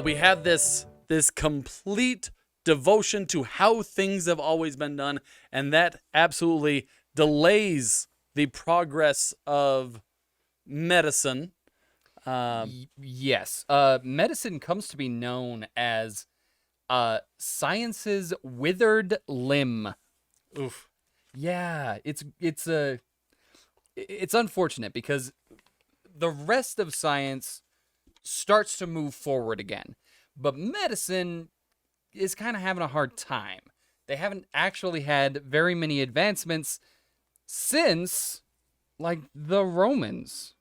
we have this complete devotion to how things have always been done, and that absolutely delays the progress of medicine. Yes. Medicine comes to be known as science's withered limb. Oof. Yeah, it's unfortunate because the rest of science starts to move forward again, but medicine is kind of having a hard time. They haven't actually had very many advancements since, like, the Romans.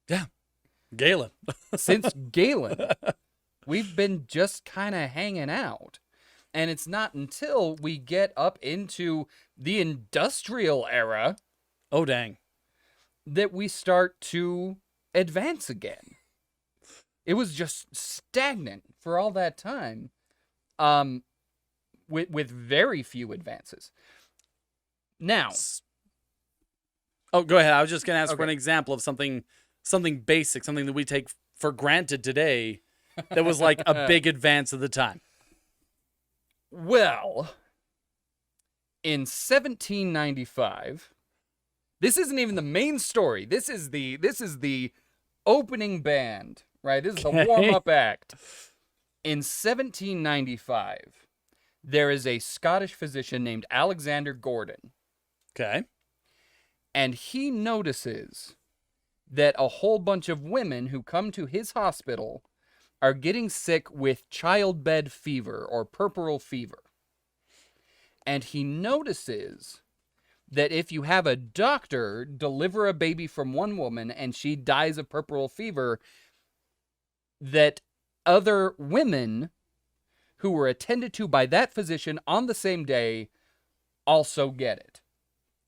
Yeah. Galen. Since Galen. We've been just kind of hanging out. And it's not until we get up into the industrial era Oh, dang. that we start to advance again. It was just stagnant for all that time, with very few advances. Now, Oh, go ahead. I was just going to ask for an Okay. example of something basic, something that we take for granted today that was like a big advance at the time. well, in 1795, this isn't even the main story. This is the opening band, right? This is the Okay. warm-up act. In 1795, there is a Scottish physician named Alexander Gordon, Okay. and he notices that a whole bunch of women who come to his hospital are getting sick with childbed fever or puerperal fever. And he notices that if you have a doctor deliver a baby from one woman and she dies of puerperal fever, that other women who were attended to by that physician on the same day also get it.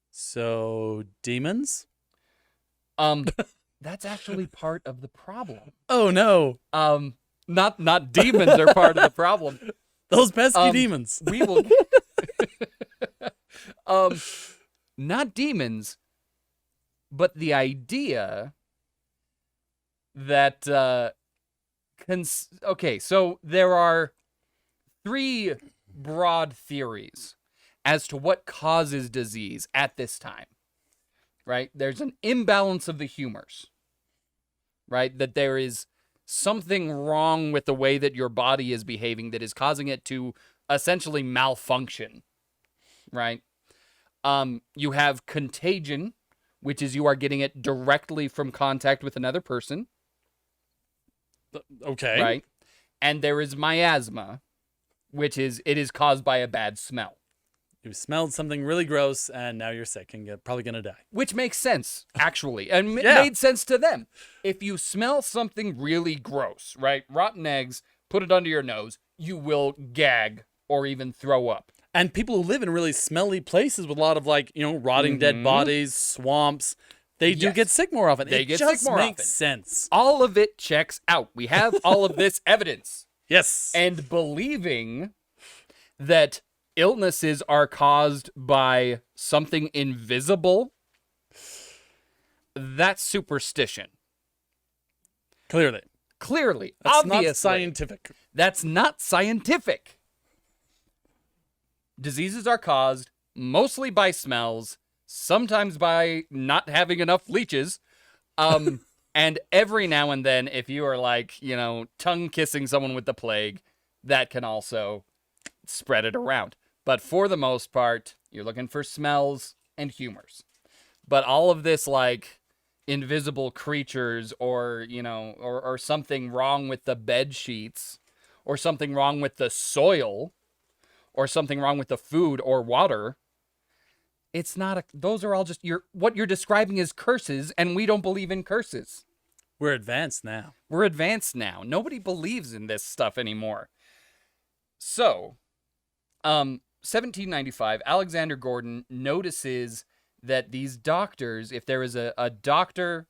So, demons? That's actually part of the problem. Oh, no. Not demons are part of the problem. Those pesky demons. We will not demons, but the idea that okay, so there are three broad theories as to what causes disease at this time. Right? There's an imbalance of the humors. Right? That there is something wrong with the way that your body is behaving that is causing it to essentially malfunction. Right? You have contagion, which is you are getting it directly from contact with another person. Okay. Right? And there is miasma, which is it is caused by a bad smell. You smelled something really gross, and now you're sick and you're probably going to die. Which makes sense, actually. And it Yeah. made sense to them. If you smell something really gross, right? Rotten eggs, put it under your nose, you will gag or even throw up. And people who live in really smelly places with a lot of, like, rotting dead bodies, swamps, they do Yes. get sick more often. They it get just sick more makes often. sense. All of it checks out. We have all of this evidence. Yes. And believing that illnesses are caused by something invisible, that's superstition. Clearly. That's Obviously. not scientific. That's not scientific. Diseases are caused mostly by smells, sometimes by not having enough leeches. And every now and then, if you are like, tongue kissing someone with the plague, that can also spread it around. But for the most part, you're looking for smells and humors. But all of this, like, invisible creatures or something wrong with the bed sheets or something wrong with the soil or something wrong with the food or water, it's not those are all just what you're describing is curses, and we don't believe in curses. We're advanced now. We're advanced now. Nobody believes in this stuff anymore. So, 1795, Alexander Gordon notices that these doctors, if there was a doctor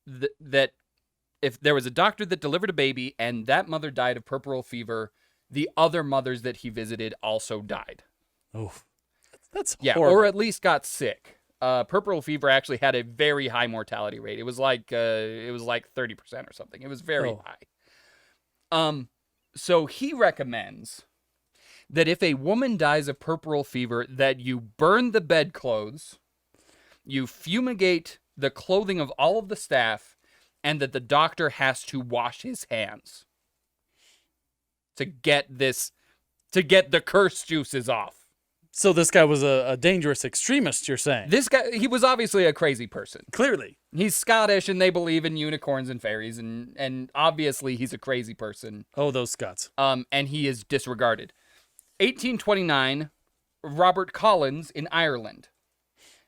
if there was a doctor that delivered a baby and that mother died of puerperal fever, the other mothers that he visited also died. Oh, that's Yeah, horrible. or at least got sick. Puerperal fever actually had a very high mortality rate. It was like 30% or something. It was very So he recommends that if a woman dies of puerperal fever, that you burn the bedclothes, you fumigate the clothing of all of the staff, and that the doctor has to wash his hands to get the curse juices off. So this guy was a dangerous extremist, you're saying? This guy, he was obviously a crazy person. Clearly. He's Scottish, and they believe in unicorns and fairies, and obviously he's a crazy person. Oh, those Scots. And he is disregarded. 1829, Robert Collins in Ireland.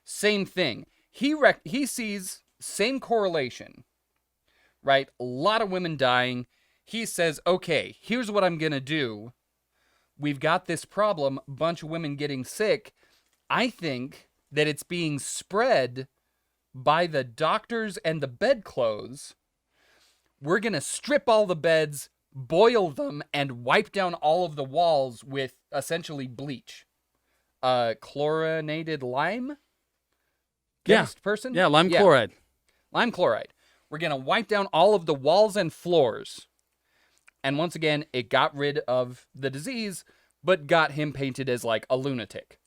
Same thing. He sees same correlation, right? A lot of women dying. He says, okay, here's what I'm going to do. We've got this problem, bunch of women getting sick. I think that it's being spread by the doctors and the bedclothes. We're going to strip all the beds, boil them, and wipe down all of the walls with essentially bleach. Chlorinated lime? Chemist person? Yeah, lime chloride. Lime chloride. We're going to wipe down all of the walls and floors. And once again, it got rid of the disease, but got him painted as like a lunatic.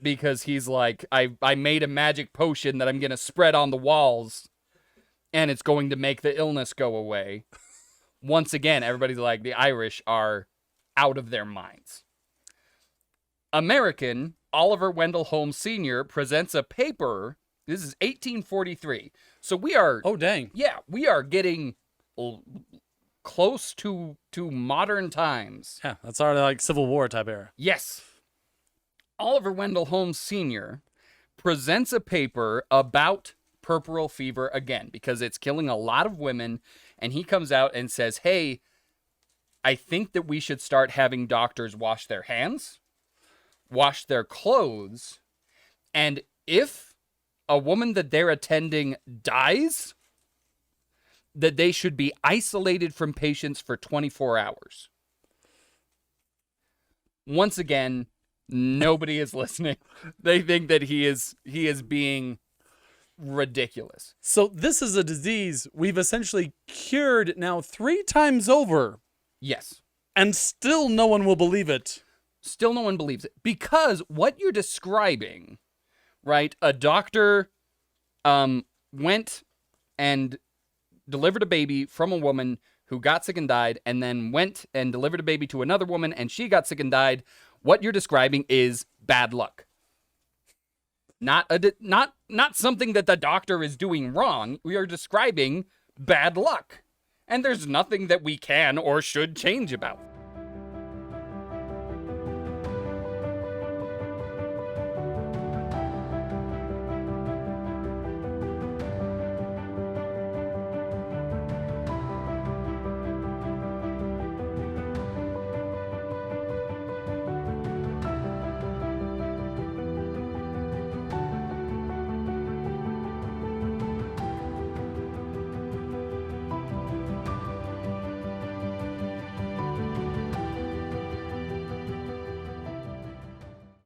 Because he's like, I made a magic potion that I'm going to spread on the walls, and it's going to make the illness go away. Once again, everybody's like, the Irish are out of their minds. American Oliver Wendell Holmes Sr. presents a paper. This is 1843. So we are... Oh, dang. Yeah, we are getting close to modern times. Yeah, that's already like Civil War type era. Yes. Oliver Wendell Holmes Sr. presents a paper about puerperal fever again, because it's killing a lot of women, and he comes out and says, hey, I think that we should start having doctors wash their hands, wash their clothes, and if a woman that they're attending dies, that they should be isolated from patients for 24 hours. Once again, nobody is listening. They think that he is being ridiculous. So this is a disease we've essentially cured now 3 times over, Yes. and still no one will believe it. Still no one believes it. Because what you're describing, right? A doctor went and delivered a baby from a woman who got sick and died, and then went and delivered a baby to another woman, and she got sick and died. What you're describing is bad luck. Not something that the doctor is doing wrong. We are describing bad luck. And there's nothing that we can or should change about.